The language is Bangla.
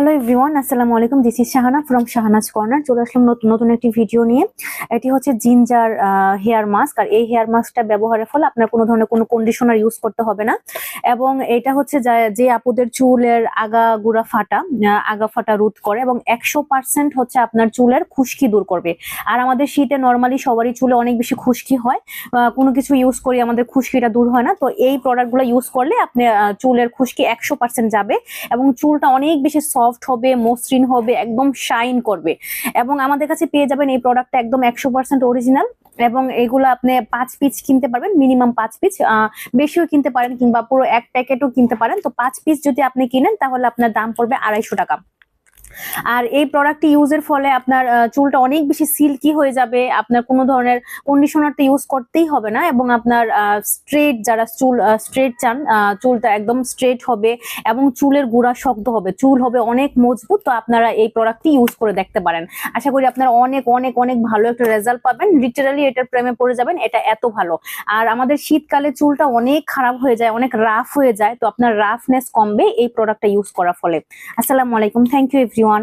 হ্যালো এভরিওয়ান, আসসালামু আলাইকুম। This is Shahana from Shahanaz corner. চলে আসলাম নতুন একটি ভিডিও নিয়ে। এটি হচ্ছে জিঞ্জার হেয়ার মাস্ক। আর এই হেয়ার মাস্কটা ব্যবহারের ফলে আপনার কোনো ধরনের কোনো কন্ডিশনার ইউজ করতে হবে না। এবং এটা হচ্ছে যে আপুদের চুলের আগা ফাটা রোধ করে এবং 100% হচ্ছে আপনার চুলের খুশকি দূর করবে। আর আমাদের শীতে নর্মালি সবারই চুলে অনেক বেশি খুশকি হয়, কোনো কিছু ইউজ করি আমাদের খুশকিটা দূর হয় না। তো এই প্রোডাক্টগুলো ইউজ করলে আপনি চুলের খুশকি 100% যাবে এবং চুলটা অনেক বেশি সফট হবে, মসৃণ হবে, একদম শাইন করবে। এবং আমাদের কাছে পেয়ে যাবেন এই প্রোডাক্টটা একদম 100% অরিজিনাল। এবং এগুলো আপনি 5 পিস কিনতে পারবেন, মিনিমাম 5 পিস, বেশিও কিনতে পারেন কিংবা পুরো এক প্যাকেটও কিনতে পারেন। তো 5 পিস যদি আপনি কিনেন তাহলে আপনার দাম পড়বে 250 টাকা। আর এই প্রোডাক্টটি ইউজের ফলে আপনার চুলটা অনেক বেশি সিল্কি হয়ে যাবে। আপনার কোনো ধরনের কন্ডিশনার তো ইউজ করতেই হবে না। এবং আপনার স্ট্রেট, যারা চুল স্ট্রেট চান, চুলটা একদম স্ট্রেট হবে এবং চুলের গোড়া শক্ত হবে, চুল হবে অনেক মজবুত। তো আপনারা এই প্রোডাক্টটি ইউজ করে দেখতে পারেন। আশা করি আপনারা অনেক অনেক অনেক ভালো একটা রেজাল্ট পাবেন। লিটারালি এটার প্রেমে পড়ে যাবেন, এটা এত ভালো। আর আমাদের শীতকালে চুলটা অনেক খারাপ হয়ে যায়, অনেক রাফ হয়ে যায়। তো আপনার রাফনেস কমবে এই প্রোডাক্টটা ইউজ করার ফলে। আসসালামু আলাইকুম, থ্যাংক ইউ এভরিওয়ান।